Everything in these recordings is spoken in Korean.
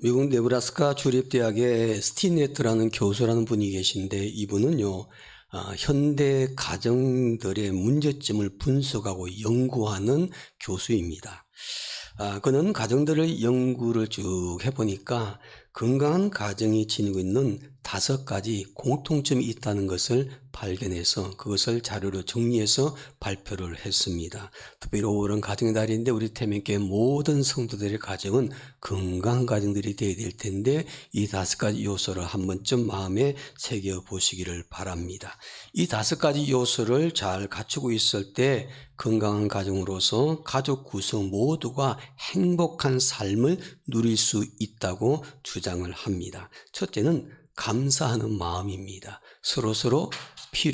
미국 네브라스카 주립대학의 스티네트라는 교수라는 분이 계신데 이분은요, 현대 가정들의 문제점을 분석하고 연구하는 교수입니다. 그는 가정들의 연구를 쭉 해보니까 건강한 가정이 지니고 있는 5가지 공통점이 있다는 것을 발견해서 그것을 자료로 정리해서 발표를 했습니다. 특별히 5월은 가정의 달인데 우리 태민교회 모든 성도들의 가정은 건강한 가정들이 되어야 될 텐데 이 5가지 요소를 한 번쯤 마음에 새겨보시기를 바랍니다. 이 5가지 요소를 잘 갖추고 있을 때 건강한 가정으로서 가족 구성 모두가 행복한 삶을 누릴 수 있다고 주장을 합니다. 첫째는 감사하는 마음입니다. 서로서로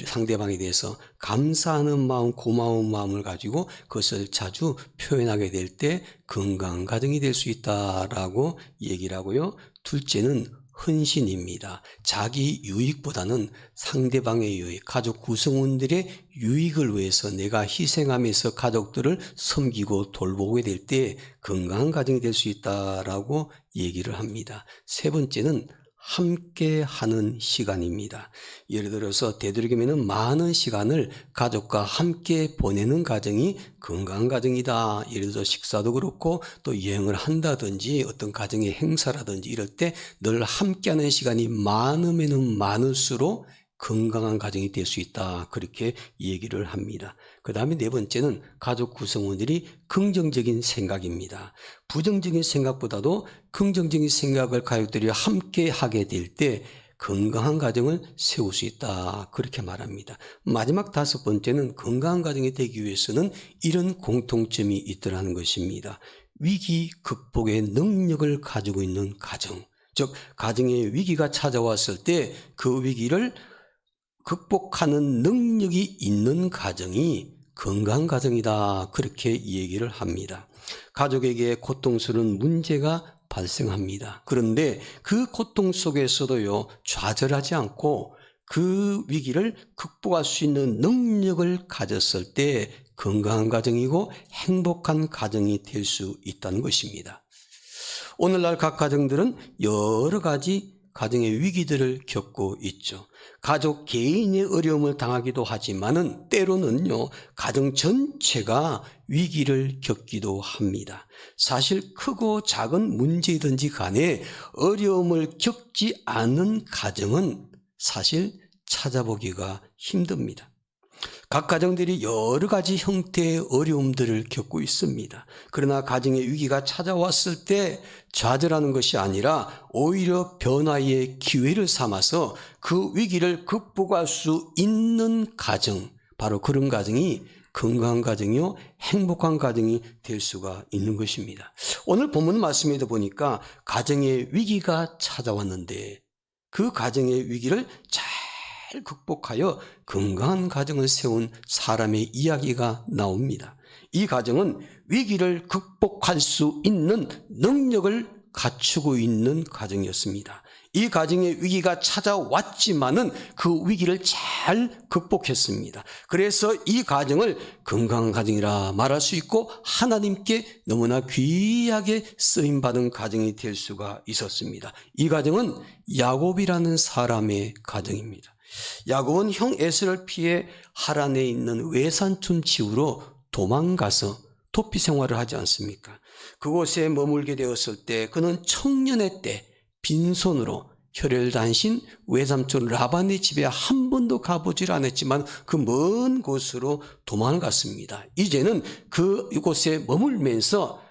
상대방에 대해서 감사하는 마음, 고마운 마음을 가지고 그것을 자주 표현하게 될 때 건강한 가정이 될 수 있다라고 얘기를 하고요. 둘째는 헌신입니다. 자기 유익보다는 상대방의 유익, 가족 구성원들의 유익을 위해서 내가 희생하면서 가족들을 섬기고 돌보게 될 때 건강한 가정이 될 수 있다라고 얘기를 합니다. 세 번째는 함께 하는 시간입니다. 예를 들어서 되도록이면 많은 시간을 가족과 함께 보내는 가정이 건강한 가정이다. 예를 들어서 식사도 그렇고 또 여행을 한다든지 어떤 가정의 행사라든지 이럴 때 늘 함께하는 시간이 많으면 많을수록 건강한 가정이 될 수 있다. 그렇게 얘기를 합니다. 그 다음에 네 번째는 가족 구성원들이 긍정적인 생각입니다. 부정적인 생각보다도 긍정적인 생각을 가족들이 함께 하게 될 때 건강한 가정을 세울 수 있다. 그렇게 말합니다. 마지막 5번째는 건강한 가정이 되기 위해서는 이런 공통점이 있더라는 것입니다. 위기 극복의 능력을 가지고 있는 가정. 즉 가정에 위기가 찾아왔을 때 그 위기를 극복하는 능력이 있는 가정이 건강한 가정이다. 그렇게 얘기를 합니다. 가족에게 고통스러운 문제가 발생합니다. 그런데 그 고통 속에서도요, 좌절하지 않고 그 위기를 극복할 수 있는 능력을 가졌을 때 건강한 가정이고 행복한 가정이 될 수 있다는 것입니다. 오늘날 각 가정들은 여러 가지 가정의 위기들을 겪고 있죠. 가족 개인의 어려움을 당하기도 하지만은 때로는요, 가정 전체가 위기를 겪기도 합니다. 사실 크고 작은 문제이든지 간에 어려움을 겪지 않은 가정은 사실 찾아보기가 힘듭니다. 각 가정들이 여러 가지 형태의 어려움들을 겪고 있습니다. 그러나 가정의 위기가 찾아왔을 때 좌절하는 것이 아니라 오히려 변화의 기회를 삼아서 그 위기를 극복할 수 있는 가정, 바로 그런 가정이 건강한 가정이요, 행복한 가정이 될 수가 있는 것입니다. 오늘 본문 말씀에도 보니까 가정의 위기가 찾아왔는데 그 가정의 위기를 잘 극복하여 건강한 가정을 세운 사람의 이야기가 나옵니다. 이 가정은 위기를 극복할 수 있는 능력을 갖추고 있는 가정이었습니다. 이 가정의 위기가 찾아왔지만은 그 위기를 잘 극복했습니다. 그래서 이 가정을 건강한 가정이라 말할 수 있고 하나님께 너무나 귀하게 쓰임받은 가정이 될 수가 있었습니다. 이 가정은 야곱이라는 사람의 가정입니다. 야곱은 형 에서를 피해 하란에 있는 외산촌 지구로 도망가서 도피 생활을 하지 않습니까? 그곳에 머물게 되었을 때 그는 청년의 때 빈손으로 혈혈단신 외삼촌 라반의 집에 한 번도 가보질 않았지만 그 먼 곳으로 도망을 갔습니다. 이제는 그곳에 머물면서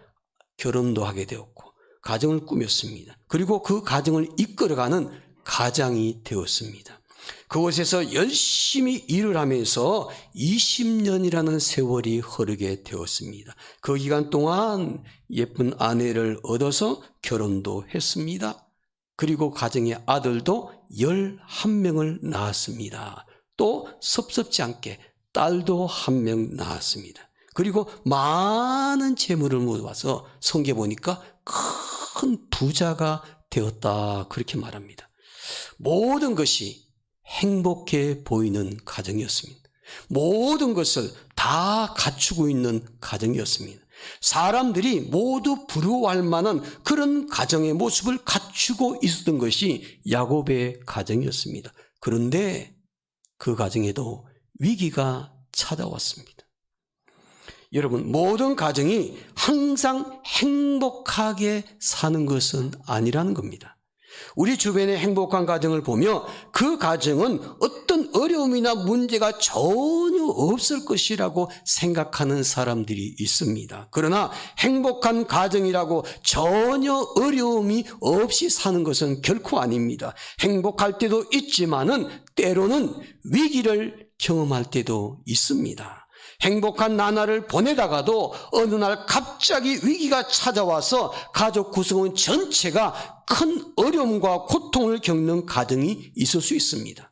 결혼도 하게 되었고 가정을 꾸몄습니다. 그리고 그 가정을 이끌어가는 가장이 되었습니다. 그곳에서 열심히 일을 하면서 20년이라는 세월이 흐르게 되었습니다. 그 기간 동안 예쁜 아내를 얻어서 결혼도 했습니다. 그리고 가정의 아들도 11명을 낳았습니다. 또 섭섭지 않게 딸도 1명 낳았습니다. 그리고 많은 재물을 모아서 성경에 보니까 큰 부자가 되었다. 그렇게 말합니다. 모든 것이 행복해 보이는 가정이었습니다. 모든 것을 다 갖추고 있는 가정이었습니다. 사람들이 모두 부러워할 만한 그런 가정의 모습을 갖추고 있었던 것이 야곱의 가정이었습니다. 그런데 그 가정에도 위기가 찾아왔습니다. 여러분, 모든 가정이 항상 행복하게 사는 것은 아니라는 겁니다. 우리 주변의 행복한 가정을 보며 그 가정은 어떤 어려움이나 문제가 전혀 없을 것이라고 생각하는 사람들이 있습니다. 그러나 행복한 가정이라고 전혀 어려움이 없이 사는 것은 결코 아닙니다. 행복할 때도 있지만은 때로는 위기를 경험할 때도 있습니다. 행복한 나날을 보내다가도 어느 날 갑자기 위기가 찾아와서 가족 구성원 전체가 큰 어려움과 고통을 겪는 가정이 있을 수 있습니다.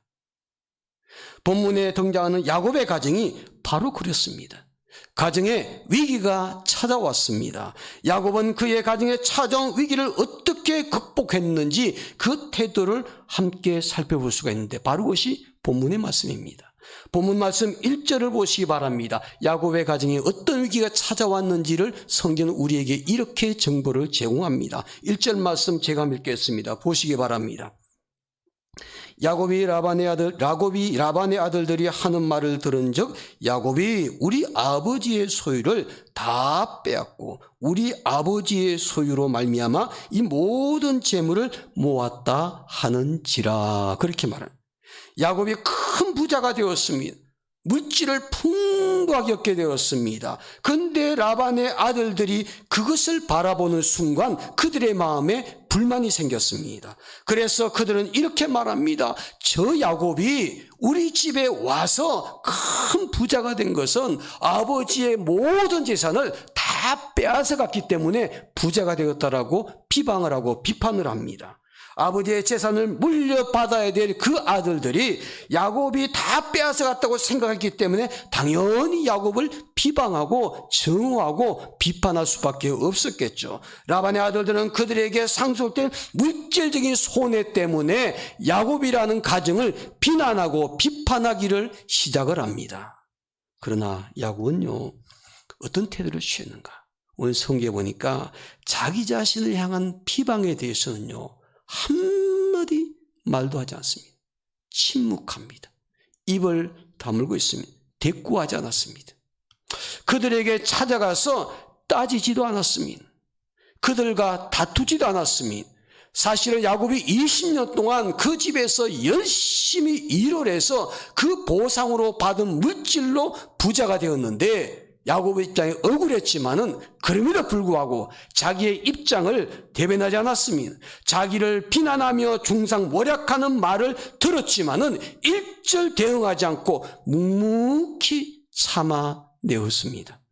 본문에 등장하는 야곱의 가정이 바로 그렇습니다. 가정에 위기가 찾아왔습니다. 야곱은 그의 가정에 찾아온 위기를 어떻게 극복했는지 그 태도를 함께 살펴볼 수가 있는데 바로 그것이 본문의 말씀입니다. 본문 말씀 1절을 보시기 바랍니다. 야곱의 가정에 어떤 위기가 찾아왔는지를 성경은 우리에게 이렇게 정보를 제공합니다. 1절 말씀 제가 읽겠습니다. 보시기 바랍니다. 야곱이 라반의 아들들이 하는 말을 들은즉 야곱이 우리 아버지의 소유를 다 빼앗고 우리 아버지의 소유로 말미암아 이 모든 재물을 모았다 하는지라. 그렇게 말합니다. 야곱이 큰 부자가 되었습니다. 물질을 풍부하게 얻게 되었습니다. 그런데 라반의 아들들이 그것을 바라보는 순간 그들의 마음에 불만이 생겼습니다. 그래서 그들은 이렇게 말합니다. 저 야곱이 우리 집에 와서 큰 부자가 된 것은 아버지의 모든 재산을 다 빼앗아 갔기 때문에 부자가 되었다라고 비방을 하고 비판을 합니다. 아버지의 재산을 물려받아야 될 그 아들들이 야곱이 다 빼앗아 갔다고 생각했기 때문에 당연히 야곱을 비방하고 증오하고 비판할 수밖에 없었겠죠. 라반의 아들들은 그들에게 상속된 물질적인 손해 때문에 야곱이라는 가정을 비난하고 비판하기를 시작을 합니다. 그러나 야곱은요, 어떤 태도를 취했는가? 오늘 성경에 보니까 자기 자신을 향한 비방에 대해서는요, 한마디 말도 하지 않습니다. 침묵합니다. 입을 다물고 있습니다. 대꾸하지 않았습니다. 그들에게 찾아가서 따지지도 않았습니다. 그들과 다투지도 않았습니다. 사실은 야곱이 20년 동안 그 집에서 열심히 일을 해서 그 보상으로 받은 물질로 부자가 되었는데 야곱의 입장에 억울했지만은 그럼에도 불구하고 자기의 입장을 대변하지 않았습니다. 자기를 비난하며 중상모략하는 말을 들었지만은 일절 대응하지 않고 묵묵히 참아내었습니다.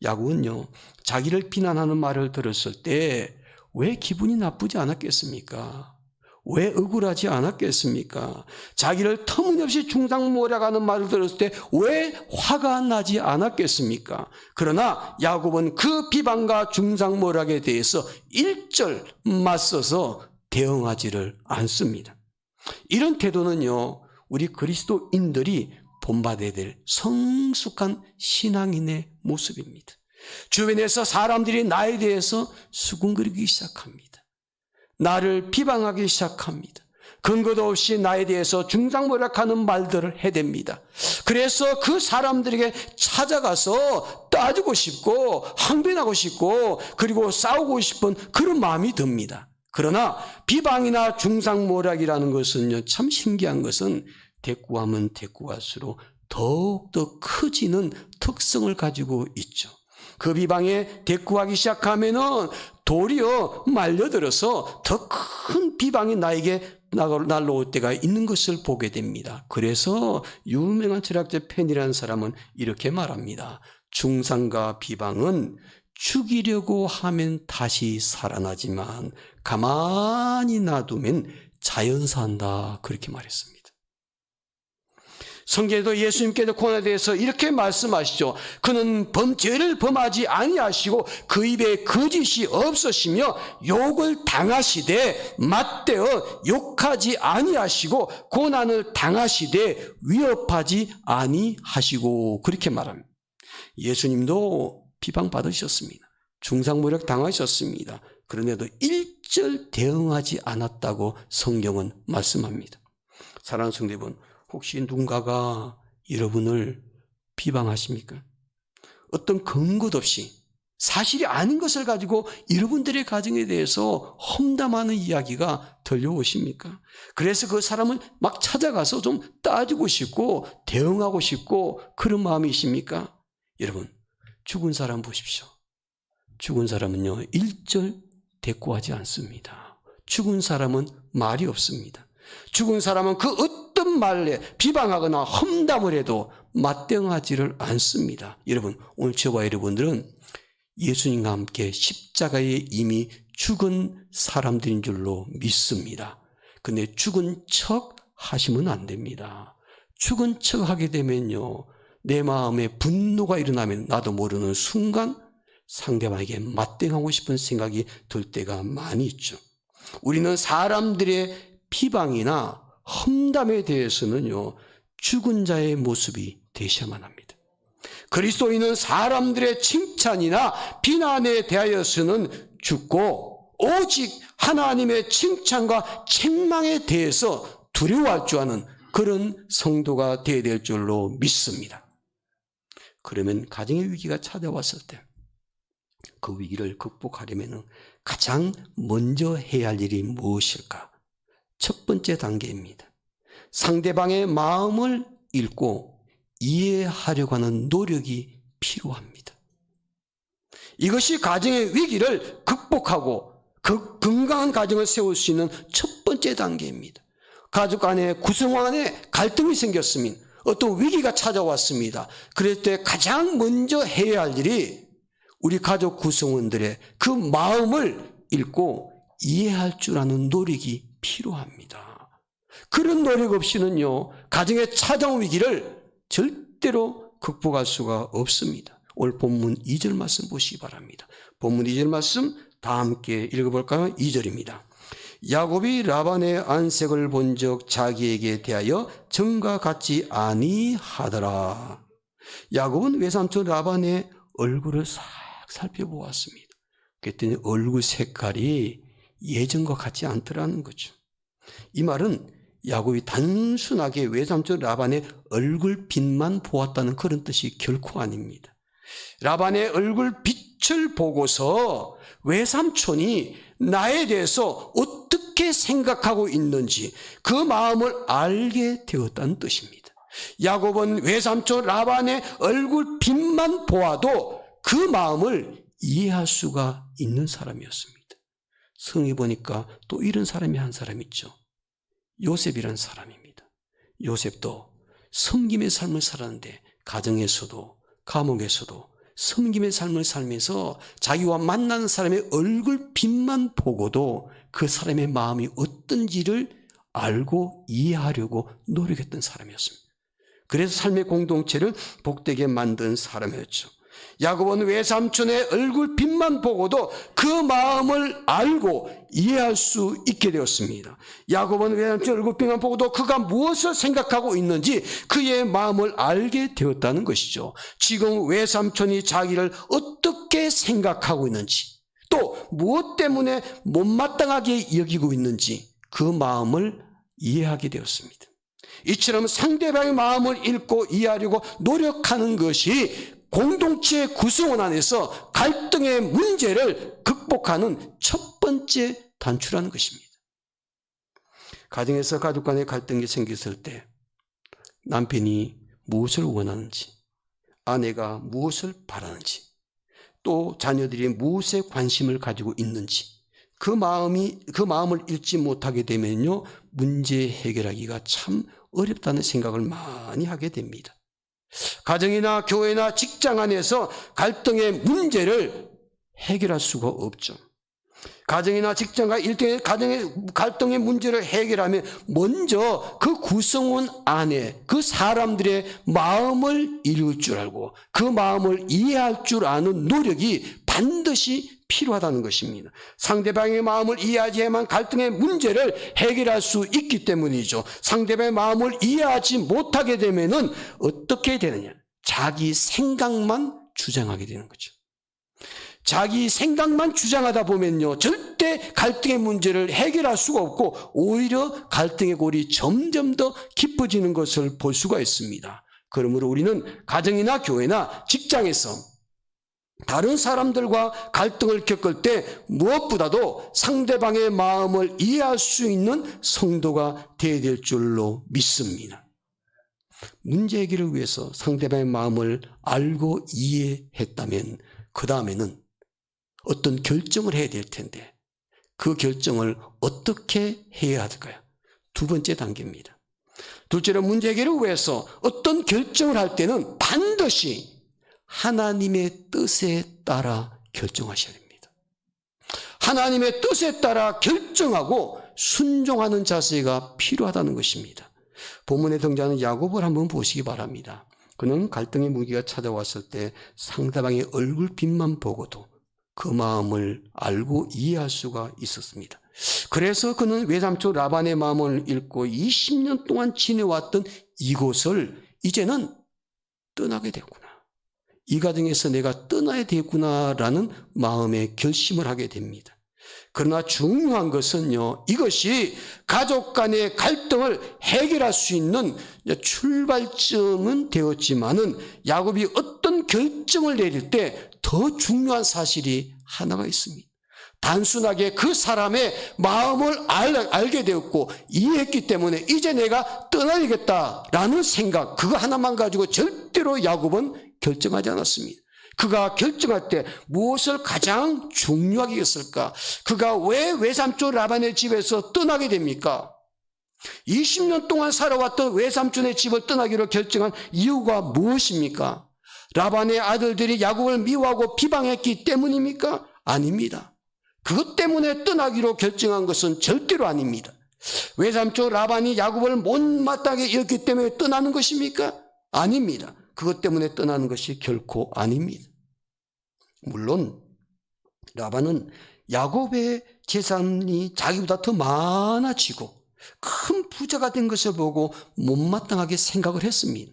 야곱은요, 자기를 비난하는 말을 들었을 때 왜 기분이 나쁘지 않았겠습니까? 왜 억울하지 않았겠습니까? 자기를 터무니없이 중상모략하는 말을 들었을 때 왜 화가 나지 않았겠습니까? 그러나 야곱은 그 비방과 중상모략에 대해서 일절 맞서서 대응하지를 않습니다. 이런 태도는요, 우리 그리스도인들이 본받아야 될 성숙한 신앙인의 모습입니다. 주변에서 사람들이 나에 대해서 수군거리기 시작합니다. 나를 비방하기 시작합니다. 근거도 없이 나에 대해서 중상모략하는 말들을 해댑니다. 그래서 그 사람들에게 찾아가서 따지고 싶고 항변하고 싶고 그리고 싸우고 싶은 그런 마음이 듭니다. 그러나 비방이나 중상모략이라는 것은요, 참 신기한 것은 대꾸하면 대꾸할수록 더욱더 커지는 특성을 가지고 있죠. 그 비방에 대꾸하기 시작하면은 도리어 말려들어서 더 큰 비방이 나에게 날라올 때가 있는 것을 보게 됩니다. 그래서 유명한 철학자 펜이라는 사람은 이렇게 말합니다. 중상과 비방은 죽이려고 하면 다시 살아나지만 가만히 놔두면 자연사한다. 그렇게 말했습니다. 성경에도 예수님께서 고난에 대해서 이렇게 말씀하시죠. 그는 죄를 범하지 아니하시고 그 입에 거짓이 없으시며 욕을 당하시되 맞대어 욕하지 아니하시고 고난을 당하시되 위협하지 아니하시고 그렇게 말합니다. 예수님도 비방받으셨습니다. 중상모략 당하셨습니다. 그런데도 일절 대응하지 않았다고 성경은 말씀합니다. 사랑하는 성도 여러분, 혹시 누군가가 여러분을 비방하십니까? 어떤 근거도 없이 사실이 아닌 것을 가지고 여러분들의 가정에 대해서 험담하는 이야기가 들려오십니까? 그래서 그 사람을 막 찾아가서 좀 따지고 싶고 대응하고 싶고 그런 마음이십니까? 여러분, 죽은 사람 보십시오. 죽은 사람은요, 일절 대꾸하지 않습니다. 죽은 사람은 말이 없습니다. 죽은 사람은 그 어떤 말에 비방하거나 험담을 해도 맞대응하지를 않습니다. 여러분, 오늘 저와 여러분들은 예수님과 함께 십자가에 이미 죽은 사람들인 줄로 믿습니다. 근데 죽은 척 하시면 안 됩니다. 죽은 척 하게 되면요, 내 마음에 분노가 일어나면 나도 모르는 순간 상대방에게 맞대응하고 싶은 생각이 들 때가 많이 있죠. 우리는 사람들의 비방이나 험담에 대해서는요, 죽은 자의 모습이 되셔야만 합니다. 그리스도인은 사람들의 칭찬이나 비난에 대하여서는 죽고 오직 하나님의 칭찬과 책망에 대해서 두려워할 줄 아는 그런 성도가 되어야 될 줄로 믿습니다. 그러면 가정의 위기가 찾아왔을 때 그 위기를 극복하려면 가장 먼저 해야 할 일이 무엇일까? 첫 번째 단계입니다. 상대방의 마음을 읽고 이해하려고 하는 노력이 필요합니다. 이것이 가정의 위기를 극복하고 건강한 가정을 세울 수 있는 첫 번째 단계입니다. 가족 간에 구성원 안에 갈등이 생겼으면 어떤 위기가 찾아왔습니다. 그럴 때 가장 먼저 해야 할 일이 우리 가족 구성원들의 그 마음을 읽고 이해할 줄 아는 노력이 필요합니다. 그런 노력 없이는요, 가정에 찾아온 위기를 절대로 극복할 수가 없습니다. 오늘 본문 2절 말씀 보시기 바랍니다. 본문 2절 말씀 다 함께 읽어볼까요? 2절입니다. 야곱이 라반의 안색을 본즉 자기에게 대하여 전과 같지 아니하더라. 야곱은 외삼촌 라반의 얼굴을 싹 살펴보았습니다. 그랬더니 얼굴 색깔이 예전과 같지 않더라는 거죠. 이 말은 야곱이 단순하게 외삼촌 라반의 얼굴빛만 보았다는 그런 뜻이 결코 아닙니다. 라반의 얼굴빛을 보고서 외삼촌이 나에 대해서 어떻게 생각하고 있는지 그 마음을 알게 되었다는 뜻입니다. 야곱은 외삼촌 라반의 얼굴빛만 보아도 그 마음을 이해할 수가 있는 사람이었습니다. 성에 보니까 또 이런 사람이 한 사람 있죠. 요셉이라는 사람입니다. 요셉도 섬김의 삶을 살았는데 가정에서도 감옥에서도 섬김의 삶을 살면서 자기와 만나는 사람의 얼굴빛만 보고도 그 사람의 마음이 어떤지를 알고 이해하려고 노력했던 사람이었습니다. 그래서 삶의 공동체를 복되게 만든 사람이었죠. 야곱은 외삼촌의 얼굴빛만 보고도 그 마음을 알고 이해할 수 있게 되었습니다. 야곱은 외삼촌의 얼굴빛만 보고도 그가 무엇을 생각하고 있는지 그의 마음을 알게 되었다는 것이죠. 지금 외삼촌이 자기를 어떻게 생각하고 있는지, 또 무엇 때문에 못마땅하게 여기고 있는지 그 마음을 이해하게 되었습니다. 이처럼 상대방의 마음을 읽고 이해하려고 노력하는 것이 공동체 구성원 안에서 갈등의 문제를 극복하는 첫 번째 단추라는 것입니다. 가정에서 가족 간의 갈등이 생겼을 때 남편이 무엇을 원하는지, 아내가 무엇을 바라는지, 또 자녀들이 무엇에 관심을 가지고 있는지 그 마음을 읽지 못하게 되면요, 문제 해결하기가 참 어렵다는 생각을 많이 하게 됩니다. 가정이나 교회나 직장 안에서 갈등의 문제를 해결할 수가 없죠. 가정이나 직장과 일등의 가정의 갈등의 문제를 해결하면 먼저 그 구성원 안에 그 사람들의 마음을 읽을 줄 알고 그 마음을 이해할 줄 아는 노력이 반드시 필요하다는 것입니다. 상대방의 마음을 이해하지만 갈등의 문제를 해결할 수 있기 때문이죠. 상대방의 마음을 이해하지 못하게 되면은 어떻게 되느냐? 자기 생각만 주장하게 되는 거죠. 자기 생각만 주장하다 보면요, 절대 갈등의 문제를 해결할 수가 없고 오히려 갈등의 골이 점점 더 깊어지는 것을 볼 수가 있습니다. 그러므로 우리는 가정이나 교회나 직장에서 다른 사람들과 갈등을 겪을 때 무엇보다도 상대방의 마음을 이해할 수 있는 성도가 되어야 될 줄로 믿습니다. 문제 해결을 위해서 상대방의 마음을 알고 이해했다면 그 다음에는 어떤 결정을 해야 될 텐데 그 결정을 어떻게 해야 할까요? 두 번째 단계입니다. 둘째로 문제 해결을 위해서 어떤 결정을 할 때는 반드시 하나님의 뜻에 따라 결정하셔야 됩니다. 하나님의 뜻에 따라 결정하고 순종하는 자세가 필요하다는 것입니다. 본문에 등장하는 야곱을 한번 보시기 바랍니다. 그는 갈등의 무기가 찾아왔을 때 상대방의 얼굴빛만 보고도 그 마음을 알고 이해할 수가 있었습니다. 그래서 그는 외삼촌 라반의 마음을 읽고 20년 동안 지내왔던 이곳을 이제는 떠나게 되었구나. 이 가정에서 내가 떠나야 되겠구나라는 마음의 결심을 하게 됩니다. 그러나 중요한 것은요, 이것이 가족 간의 갈등을 해결할 수 있는 출발점은 되었지만은 야곱이 어떤 결정을 내릴 때 더 중요한 사실이 하나가 있습니다. 단순하게 그 사람의 마음을 알게 되었고 이해했기 때문에 이제 내가 떠나야겠다라는 생각, 그거 하나만 가지고 절대로 야곱은 결정하지 않았습니다. 그가 결정할 때 무엇을 가장 중요하게 했을까? 그가 왜 외삼촌 라반의 집에서 떠나게 됩니까? 20년 동안 살아왔던 외삼촌의 집을 떠나기로 결정한 이유가 무엇입니까? 라반의 아들들이 야곱을 미워하고 비방했기 때문입니까? 아닙니다. 그것 때문에 떠나기로 결정한 것은 절대로 아닙니다. 외삼촌 라반이 야곱을 못마땅하게 여겼기 때문에 떠나는 것입니까? 아닙니다. 그것 때문에 떠나는 것이 결코 아닙니다. 물론 라반은 야곱의 재산이 자기보다 더 많아지고 큰 부자가 된 것을 보고 못마땅하게 생각을 했습니다.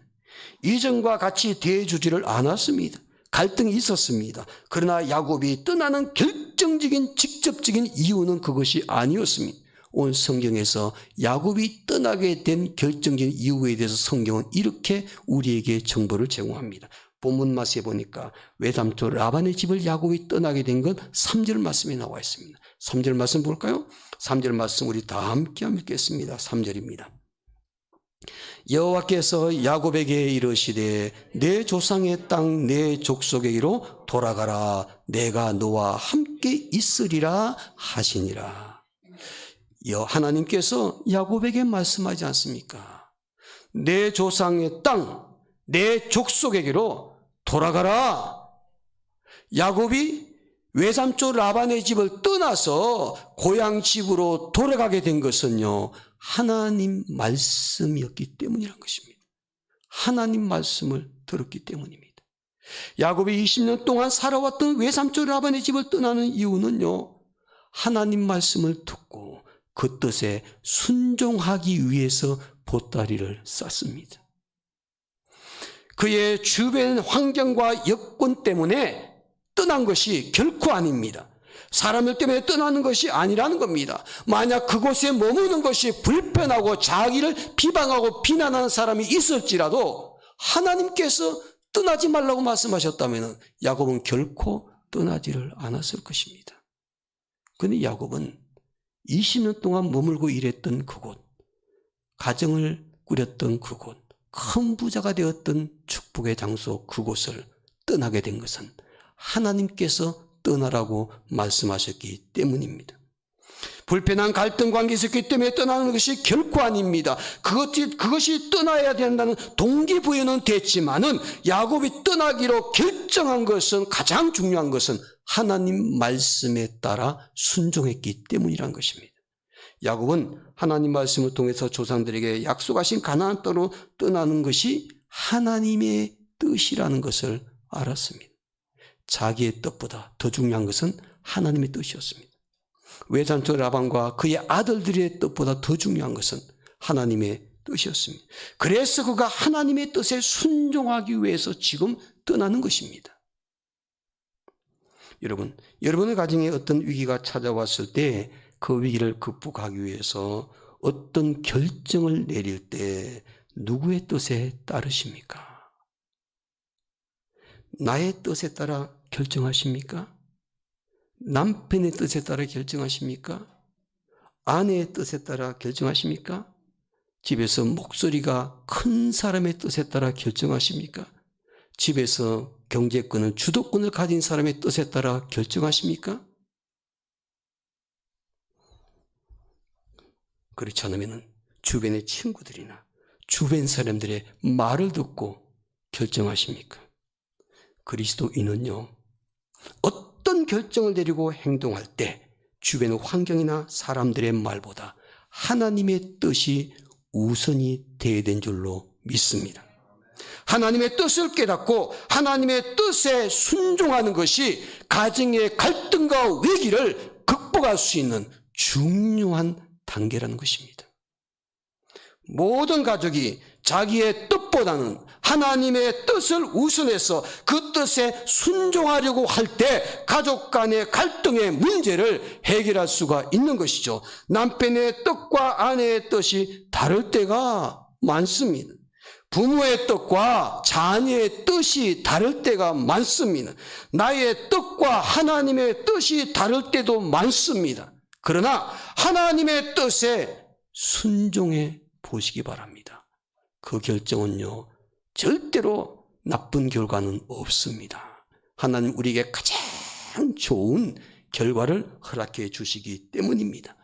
이전과 같이 대해주지를 않았습니다. 갈등이 있었습니다. 그러나 야곱이 떠나는 결정적인 직접적인 이유는 그것이 아니었습니다. 오늘 성경에서 야곱이 떠나게 된 결정적인 이유에 대해서 성경은 이렇게 우리에게 정보를 제공합니다. 본문 말씀에 보니까 외삼촌 라반의 집을 야곱이 떠나게 된 건 3절 말씀에 나와 있습니다. 3절 말씀 볼까요? 3절 말씀 우리 다 함께 읽겠습니다. 3절입니다. 여호와께서 야곱에게 이르시되 내 조상의 땅 내 족속에게로 돌아가라. 내가 너와 함께 있으리라 하시니라. 하나님께서 야곱에게 말씀하지 않습니까? 내 조상의 땅, 내 족속에게로 돌아가라. 야곱이 외삼촌 라반의 집을 떠나서 고향 집으로 돌아가게 된 것은요, 하나님 말씀이었기 때문이란 것입니다. 하나님 말씀을 들었기 때문입니다. 야곱이 20년 동안 살아왔던 외삼촌 라반의 집을 떠나는 이유는요, 하나님 말씀을 듣고 그 뜻에 순종하기 위해서 보따리를 쌌습니다. 그의 주변 환경과 여건 때문에 떠난 것이 결코 아닙니다. 사람들 때문에 떠나는 것이 아니라는 겁니다. 만약 그곳에 머무는 것이 불편하고 자기를 비방하고 비난하는 사람이 있을지라도 하나님께서 떠나지 말라고 말씀하셨다면 야곱은 결코 떠나지를 않았을 것입니다. 그런데 야곱은 20년 동안 머물고 일했던 그곳, 가정을 꾸렸던 그곳, 큰 부자가 되었던 축복의 장소 그곳을 떠나게 된 것은 하나님께서 떠나라고 말씀하셨기 때문입니다. 불편한 갈등 관계에 있었기 때문에 떠나는 것이 결코 아닙니다. 그것이 떠나야 된다는 동기부여는 됐지만은 야곱이 떠나기로 결정한 것은, 가장 중요한 것은 하나님 말씀에 따라 순종했기 때문이란 것입니다. 야곱은 하나님 말씀을 통해서 조상들에게 약속하신 가나안 땅으로 떠나는 것이 하나님의 뜻이라는 것을 알았습니다. 자기의 뜻보다 더 중요한 것은 하나님의 뜻이었습니다. 외삼촌 라반과 그의 아들들의 뜻보다 더 중요한 것은 하나님의 뜻이었습니다. 그래서 그가 하나님의 뜻에 순종하기 위해서 지금 떠나는 것입니다. 여러분의 가정에 어떤 위기가 찾아왔을 때 그 위기를 극복하기 위해서 어떤 결정을 내릴 때 누구의 뜻에 따르십니까? 나의 뜻에 따라 결정하십니까? 남편의 뜻에 따라 결정하십니까? 아내의 뜻에 따라 결정하십니까? 집에서 목소리가 큰 사람의 뜻에 따라 결정하십니까? 집에서 경제권을, 주도권을 가진 사람의 뜻에 따라 결정하십니까? 그렇지 않으면 주변의 친구들이나 주변 사람들의 말을 듣고 결정하십니까? 그리스도인은요, 어떤 결정을 내리고 행동할 때 주변 환경이나 사람들의 말보다 하나님의 뜻이 우선이 되어야 된 줄로 믿습니다. 하나님의 뜻을 깨닫고 하나님의 뜻에 순종하는 것이 가정의 갈등과 위기를 극복할 수 있는 중요한 단계라는 것입니다. 모든 가족이 자기의 뜻보다는 하나님의 뜻을 우선해서 그 뜻에 순종하려고 할 때 가족 간의 갈등의 문제를 해결할 수가 있는 것이죠. 남편의 뜻과 아내의 뜻이 다를 때가 많습니다. 부모의 뜻과 자녀의 뜻이 다를 때가 많습니다. 나의 뜻과 하나님의 뜻이 다를 때도 많습니다. 그러나 하나님의 뜻에 순종해 보시기 바랍니다. 그 결정은요, 절대로 나쁜 결과는 없습니다. 하나님 우리에게 가장 좋은 결과를 허락해 주시기 때문입니다.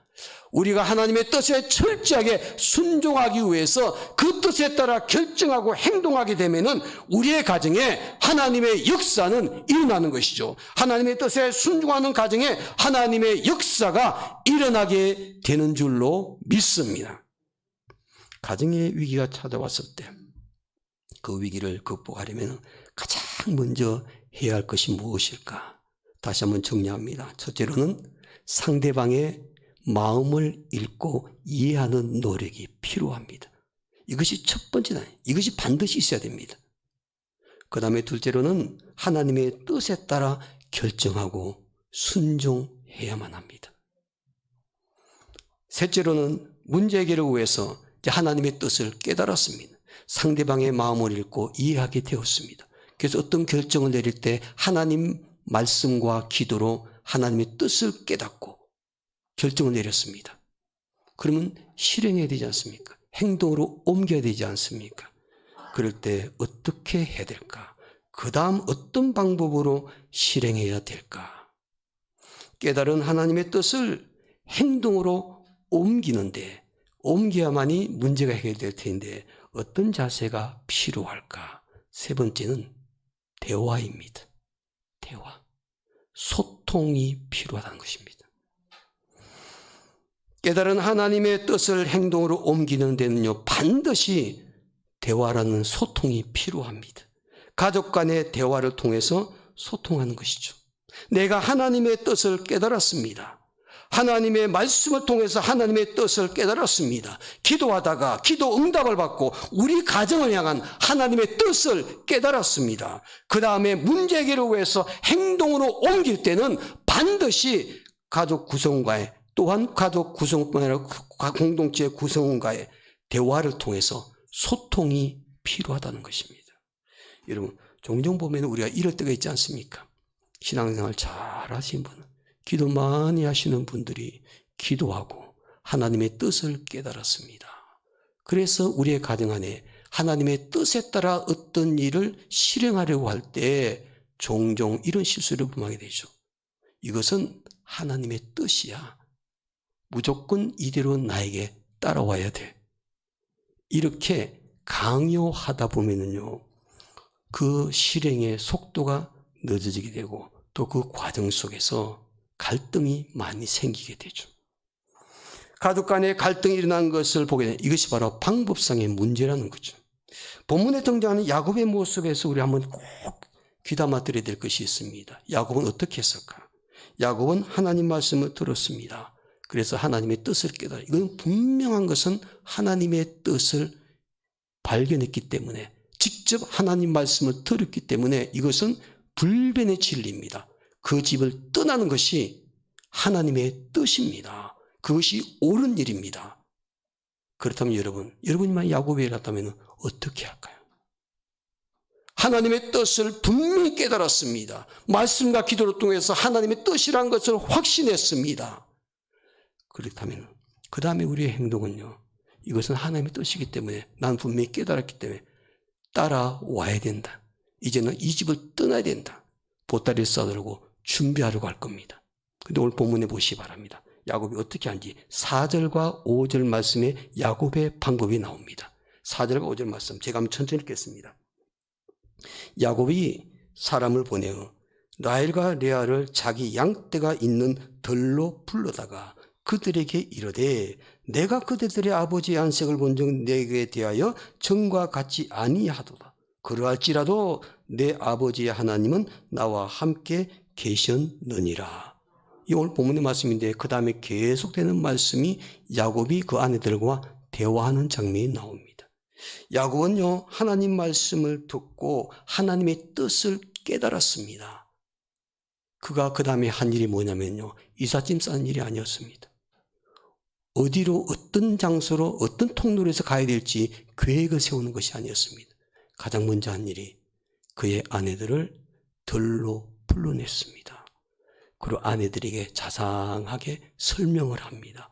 우리가 하나님의 뜻에 철저하게 순종하기 위해서 그 뜻에 따라 결정하고 행동하게 되면은 우리의 가정에 하나님의 역사는 일어나는 것이죠. 하나님의 뜻에 순종하는 가정에 하나님의 역사가 일어나게 되는 줄로 믿습니다. 가정의 위기가 찾아왔을 때 그 위기를 극복하려면 가장 먼저 해야 할 것이 무엇일까? 다시 한번 정리합니다. 첫째로는 상대방의 마음을 읽고 이해하는 노력이 필요합니다. 이것이 첫 번째다. 이것이 반드시 있어야 됩니다. 그 다음에 둘째로는 하나님의 뜻에 따라 결정하고 순종해야만 합니다. 셋째로는 문제 해결을 위해서 하나님의 뜻을 깨달았습니다. 상대방의 마음을 읽고 이해하게 되었습니다. 그래서 어떤 결정을 내릴 때 하나님 말씀과 기도로 하나님의 뜻을 깨닫고 결정을 내렸습니다. 그러면 실행해야 되지 않습니까? 행동으로 옮겨야 되지 않습니까? 그럴 때 어떻게 해야 될까? 그 다음 어떤 방법으로 실행해야 될까? 깨달은 하나님의 뜻을 행동으로 옮겨야만이 문제가 해결될 텐데 어떤 자세가 필요할까? 세 번째는 대화입니다. 대화. 소통이 필요하다는 것입니다. 깨달은 하나님의 뜻을 행동으로 옮기는 데는요, 반드시 대화라는 소통이 필요합니다. 가족 간의 대화를 통해서 소통하는 것이죠. 내가 하나님의 뜻을 깨달았습니다. 하나님의 말씀을 통해서 하나님의 뜻을 깨달았습니다. 기도하다가 기도 응답을 받고 우리 가정을 향한 하나님의 뜻을 깨달았습니다. 그 다음에 문제 해결을 위해서 행동으로 옮길 때는 반드시 가족 구성원과의, 또한 가족 구성뿐만 아니라 공동체 구성원과의 대화를 통해서 소통이 필요하다는 것입니다. 여러분, 종종 보면 우리가 이럴 때가 있지 않습니까? 신앙생활 잘 하시는 분은, 기도 많이 하시는 분들이 기도하고 하나님의 뜻을 깨달았습니다. 그래서 우리의 가정 안에 하나님의 뜻에 따라 어떤 일을 실행하려고 할 때 종종 이런 실수를 범하게 되죠. 이것은 하나님의 뜻이야. 무조건 이대로 나에게 따라와야 돼. 이렇게 강요하다 보면은요, 그 실행의 속도가 늦어지게 되고 또 그 과정 속에서 갈등이 많이 생기게 되죠. 가족 간의 갈등이 일어난 것을 보게 되면 이것이 바로 방법상의 문제라는 거죠. 본문에 등장하는 야곱의 모습에서 우리 한번 꼭 귀담아 들어야 될 것이 있습니다. 야곱은 어떻게 했을까? 야곱은 하나님 말씀을 들었습니다. 그래서 하나님의 뜻을 깨달아. 이건 분명한 것은 하나님의 뜻을 발견했기 때문에, 직접 하나님 말씀을 들었기 때문에 이것은 불변의 진리입니다. 그 집을 떠나는 것이 하나님의 뜻입니다. 그것이 옳은 일입니다. 그렇다면 여러분만 야곱이 일었다면 어떻게 할까요? 하나님의 뜻을 분명히 깨달았습니다. 말씀과 기도를 통해서 하나님의 뜻이라는 것을 확신했습니다. 그렇다면 그 다음에 우리의 행동은요, 이것은 하나님의 뜻이기 때문에 나는 분명히 깨달았기 때문에 따라와야 된다. 이제는 이 집을 떠나야 된다. 보따리를 싸들고 준비하려고 할 겁니다. 근데 오늘 본문에 보시기 바랍니다. 야곱이 어떻게 하는지 4절과 5절 말씀에 야곱의 방법이 나옵니다. 4절과 5절 말씀 제가 한번 천천히 읽겠습니다. 야곱이 사람을 보내어 라헬과 레아를 자기 양떼가 있는 들로 불러다가 그들에게 이르되 내가 그들의 아버지의 안색을 본 적 내게 대하여 정과 같지 아니하도다. 그러할지라도 내 아버지의 하나님은 나와 함께 계셨느니라. 이 오늘 본문의 말씀인데 그 다음에 계속되는 말씀이 야곱이 그 아내들과 대화하는 장면이 나옵니다. 야곱은요, 하나님 말씀을 듣고 하나님의 뜻을 깨달았습니다. 그가 그 다음에 한 일이 뭐냐면요, 이삿짐 싸는 일이 아니었습니다. 어디로, 어떤 장소로, 어떤 통로로 해서 가야 될지 계획을 세우는 것이 아니었습니다. 가장 먼저 한 일이 그의 아내들을 들로 불러냈습니다. 그리고 아내들에게 자상하게 설명을 합니다.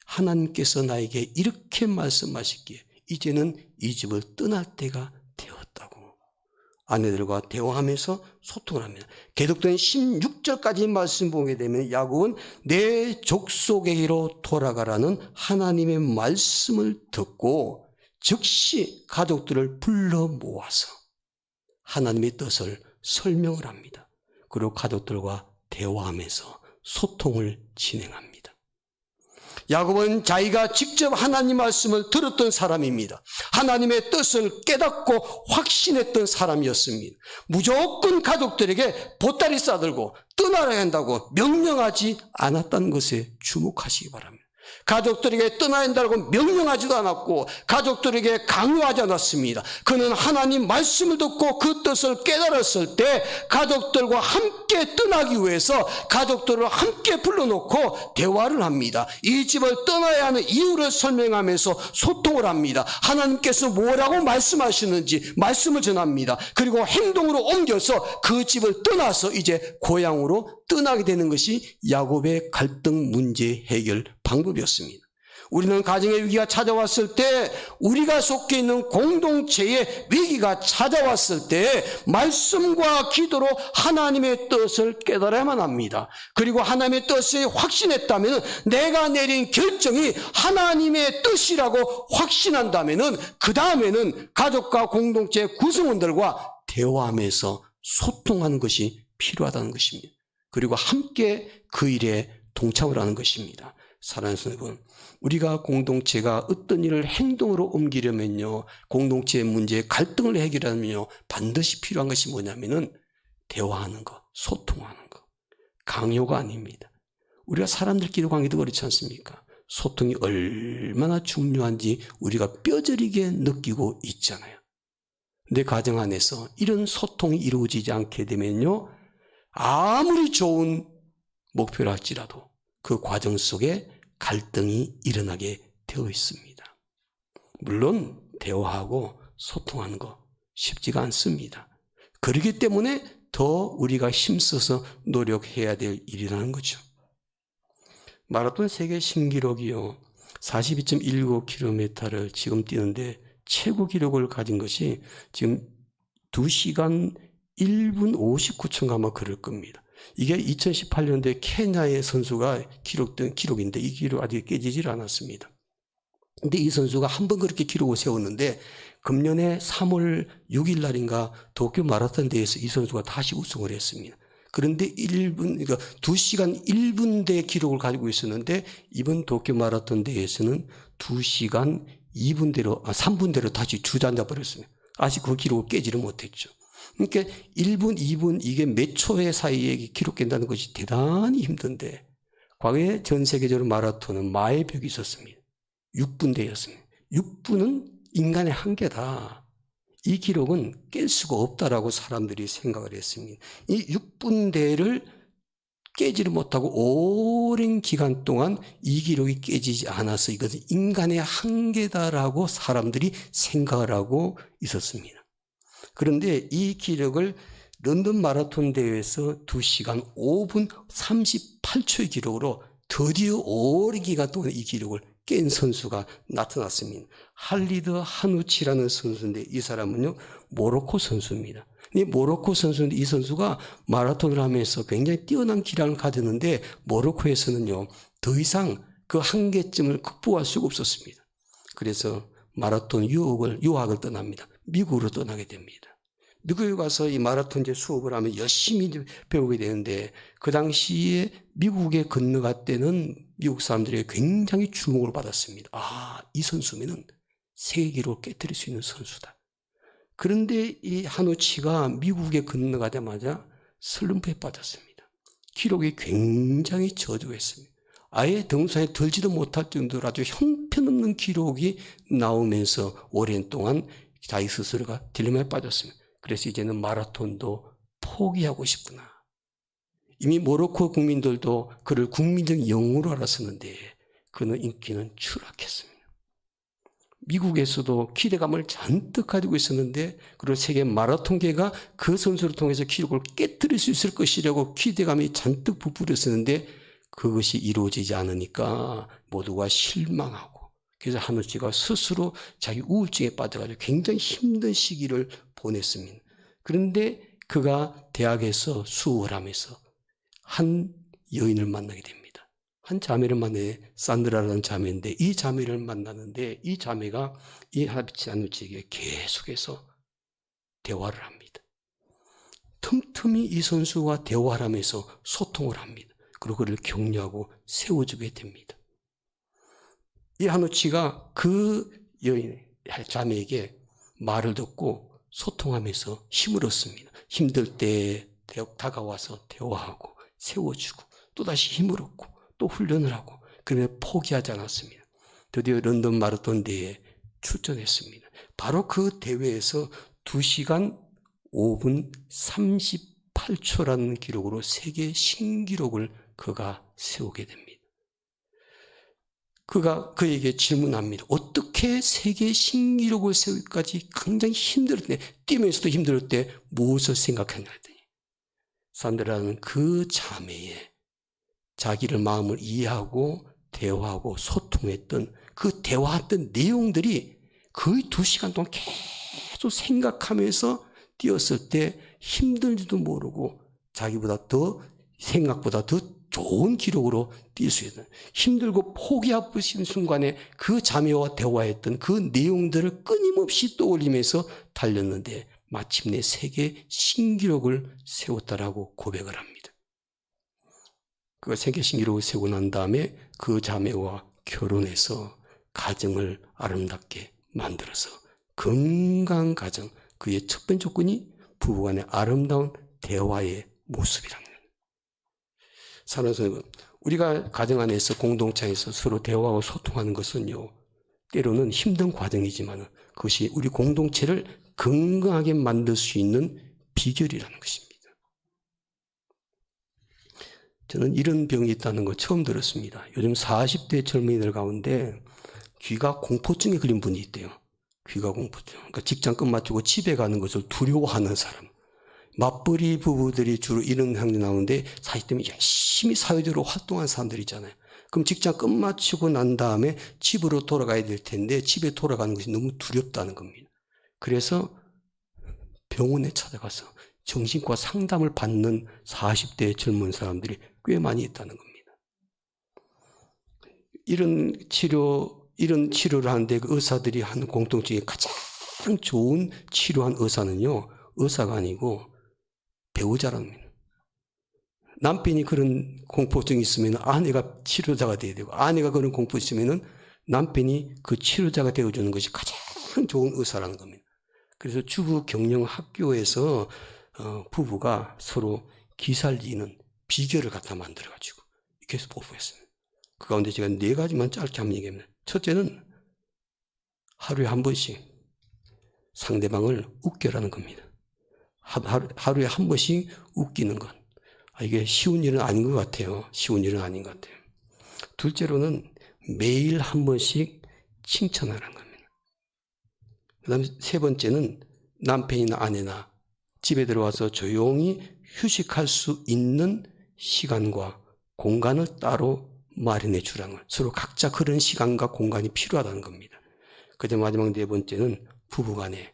하나님께서 나에게 이렇게 말씀하시기에 이제는 이 집을 떠날 때가 되었다고. 아내들과 대화하면서 소통을 합니다. 계속된 16절까지 말씀 보게 되면 야곱은 내 족속에게로 돌아가라는 하나님의 말씀을 듣고 즉시 가족들을 불러 모아서 하나님의 뜻을 설명을 합니다. 그리고 가족들과 대화하면서 소통을 진행합니다. 야곱은 자기가 직접 하나님 말씀을 들었던 사람입니다. 하나님의 뜻을 깨닫고 확신했던 사람이었습니다. 무조건 가족들에게 보따리 싸들고 떠나야 한다고 명령하지 않았다는 것에 주목하시기 바랍니다. 가족들에게 떠나야 한다고 명령하지도 않았고 가족들에게 강요하지 않았습니다. 그는 하나님 말씀을 듣고 그 뜻을 깨달았을 때 가족들과 함께 떠나기 위해서 가족들을 함께 불러놓고 대화를 합니다. 이 집을 떠나야 하는 이유를 설명하면서 소통을 합니다. 하나님께서 뭐라고 말씀하시는지 말씀을 전합니다. 그리고 행동으로 옮겨서 그 집을 떠나서 이제 고향으로 떠나게 되는 것이 야곱의 갈등 문제 해결 방법이었습니다. 우리는 가정의 위기가 찾아왔을 때, 우리가 속해 있는 공동체의 위기가 찾아왔을 때 말씀과 기도로 하나님의 뜻을 깨달아야만 합니다. 그리고 하나님의 뜻을 확신했다면, 내가 내린 결정이 하나님의 뜻이라고 확신한다면 그 다음에는 가족과 공동체 구성원들과 대화하면서 소통하는 것이 필요하다는 것입니다. 그리고 함께 그 일에 동참을 하는 것입니다. 사랑하는 여러분, 우리가 공동체가 어떤 일을 행동으로 옮기려면요, 공동체의 문제에 갈등을 해결하면요, 반드시 필요한 것이 뭐냐면은 대화하는 것, 소통하는 것, 강요가 아닙니다. 우리가 사람들끼리 관계도 그렇지 않습니까? 소통이 얼마나 중요한지 우리가 뼈저리게 느끼고 있잖아요. 내 가정 안에서 이런 소통이 이루어지지 않게 되면요, 아무리 좋은 목표를 할지라도 그 과정 속에 갈등이 일어나게 되어 있습니다. 물론 대화하고 소통하는 거 쉽지가 않습니다. 그렇기 때문에 더 우리가 힘써서 노력해야 될 일이라는 거죠. 마라톤 세계 신기록이요, 42.19km를 지금 뛰는데 최고 기록을 가진 것이 지금 2시간 1분 59초인가 아마 그럴 겁니다. 이게 2018년도에 케냐의 선수가 기록된 기록인데 이 기록 아직 깨지질 않았습니다. 근데 이 선수가 한 번 그렇게 기록을 세웠는데 금년에 3월 6일 날인가 도쿄 마라톤 대회에서 이 선수가 다시 우승을 했습니다. 그런데 그러니까 2시간 1분대 기록을 가지고 있었는데 이번 도쿄 마라톤 대회에서는 2시간 3분대로 다시 주저앉아 버렸습니다. 아직 그 기록을 깨지를 못했죠. 그러니까 1분, 2분 이게 몇 초의 사이에 기록된다는 것이 대단히 힘든데, 과거에 전 세계적으로 마라톤은 마의 벽이 있었습니다. 6분대였습니다. 6분은 인간의 한계다. 이 기록은 깰 수가 없다라고 사람들이 생각을 했습니다. 이 6분대를 깨지를 못하고 오랜 기간 동안 이 기록이 깨지지 않아서 이것은 인간의 한계다라고 사람들이 생각을 하고 있었습니다. 그런데 이 기록을 런던 마라톤 대회에서 2시간 5분 38초의 기록으로 드디어 오랜 기간 동안 이 기록을 깬 선수가 나타났습니다. 할리드 하누치라는 선수인데 이 사람은요 모로코 선수입니다. 이 모로코 선수인데 이 선수가 마라톤을 하면서 굉장히 뛰어난 기량을 가졌는데 모로코에서는요 더 이상 그 한계점을 극복할 수가 없었습니다. 그래서 마라톤 유학을 떠납니다. 미국으로 떠나게 됩니다. 미국에 가서 이 마라톤제 수업을 하면 열심히 배우게 되는데 그 당시에 미국에 건너갈 때는 미국 사람들이 굉장히 주목을 받았습니다. 아, 이 선수면은 세계 기록을 깨뜨릴 수 있는 선수다. 그런데 이 하누치가 미국에 건너가자마자 슬럼프에 빠졌습니다. 기록이 굉장히 저조했습니다. 아예 등산에 들지도 못할 정도로 아주 형편없는 기록이 나오면서 오랜 동안 자기 스스로가 딜레마에 빠졌습니다. 그래서 이제는 마라톤도 포기하고 싶구나. 이미 모로코 국민들도 그를 국민적 영웅으로 알았었는데 그는 인기는 추락했습니다. 미국에서도 기대감을 잔뜩 가지고 있었는데 그리고 세계 마라톤계가 그 선수를 통해서 기록을 깨뜨릴 수 있을 것이라고 기대감이 잔뜩 부풀었었는데 그것이 이루어지지 않으니까 모두가 실망하고 그래서 하누치가 스스로 자기 우울증에 빠져가지고 굉장히 힘든 시기를 보냈습니다. 그런데 그가 대학에서 수업을 하면서 한 여인을 만나게 됩니다. 한 자매를 만나요. 산드라라는 자매인데 이 자매를 만나는데 이 자매가 이 하누치에게 계속해서 대화를 합니다. 틈틈이 이 선수와 대화를 하면서 소통을 합니다. 그리고 그를 격려하고 세워주게 됩니다. 이 하누치가 그 여인 자매에게 말을 듣고 소통하면서 힘을 얻습니다. 힘들 때 다가와서 대화하고 세워주고 또다시 힘을 얻고 또 훈련을 하고 그러면 포기하지 않았습니다. 드디어 런던 마라톤 대회에 출전했습니다. 바로 그 대회에서 2시간 5분 38초라는 기록으로 세계 신기록을 그가 세우게 됩니다. 그가 그에게 질문합니다. 어떻게 세계 신기록을 세우기까지 굉장히 힘들었을 때, 뛰면서도 힘들었을 때 무엇을 생각했냐 했더니 산드라는 그 자매의 자기를 마음을 이해하고 대화하고 소통했던 그 대화했던 내용들이 거의 2시간 동안 계속 생각하면서 뛰었을 때 힘들지도 모르고 자기보다 더 생각보다 더 좋은 기록으로 뛸 수 있는 힘들고 포기하고 싶은 순간에 그 자매와 대화했던 그 내용들을 끊임없이 떠올리면서 달렸는데 마침내 세계 신기록을 세웠다라고 고백을 합니다. 그 세계 신기록을 세우고 난 다음에 그 자매와 결혼해서 가정을 아름답게 만들어서 건강한 가정, 그의 첫 번째 조건이 부부간의 아름다운 대화의 모습이랍니다. 사랑하는 우리가 가정 안에서 공동체에서 서로 대화하고 소통하는 것은요 때로는 힘든 과정이지만 그것이 우리 공동체를 건강하게 만들 수 있는 비결이라는 것입니다. 저는 이런 병이 있다는 거 처음 들었습니다. 요즘 40대 젊은이들 가운데 귀가 공포증에 걸린 분이 있대요. 귀가 공포증. 그러니까 직장 끝마치고 집에 가는 것을 두려워하는 사람. 맞벌이 부부들이 주로 이런 상황이 나오는데 40대면 열심히 사회적으로 활동한 사람들이잖아요. 그럼 직장 끝마치고 난 다음에 집으로 돌아가야 될 텐데 집에 돌아가는 것이 너무 두렵다는 겁니다. 그래서 병원에 찾아가서 정신과 상담을 받는 40대 젊은 사람들이 꽤 많이 있다는 겁니다. 이런 치료를 하는데 그 의사들이 하는 공통점이 가장 좋은 치료한 의사는요, 의사가 아니고 배우자라는 겁니다. 남편이 그런 공포증이 있으면 아내가 치료자가 돼야 되고 아내가 그런 공포증이 있으면 남편이 그 치료자가 되어주는 것이 가장 좋은 의사라는 겁니다. 그래서 주부 경영 학교에서 부부가 서로 기살리는 비결을 갖다 만들어가지고 이렇게 해서 보고했습니다. 그 가운데 제가 4가지만 짧게 한번 얘기합니다. 첫째는 하루에 한 번씩 상대방을 웃겨라는 겁니다. 하루에 한 번씩 웃기는 것. 이게 쉬운 일은 아닌 것 같아요. 쉬운 일은 아닌 것 같아요. 둘째로는 매일 한 번씩 칭찬하라는 겁니다. 그 다음에 세 번째는 남편이나 아내나 집에 들어와서 조용히 휴식할 수 있는 시간과 공간을 따로 마련해 주라는 걸. 서로 각자 그런 시간과 공간이 필요하다는 겁니다. 그다음 마지막 네 번째는 부부간에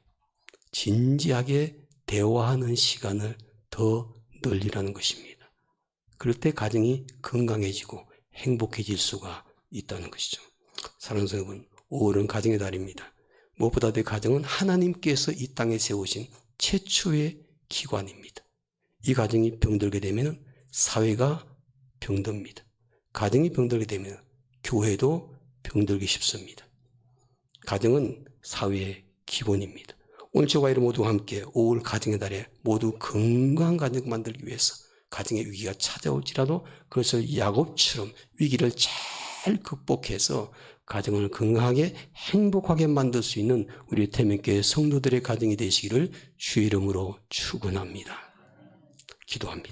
진지하게 대화하는 시간을 더 늘리라는 것입니다. 그럴 때 가정이 건강해지고 행복해질 수가 있다는 것이죠. 사랑하는 여러분, 5월은 가정의 달입니다. 무엇보다 내 가정은 하나님께서 이 땅에 세우신 최초의 기관입니다. 이 가정이 병들게 되면 사회가 병듭니다. 가정이 병들게 되면 교회도 병들기 쉽습니다. 가정은 사회의 기본입니다. 오늘 저와 여러분 모두가 함께 5월 가정의 달에 모두 건강한 가정 만들기 위해서 가정의 위기가 찾아올지라도 그것을 야곱처럼 위기를 잘 극복해서 가정을 건강하게 행복하게 만들 수 있는 우리 태민교회 성도들의 가정이 되시기를 주의 이름으로 축원합니다. 기도합니다.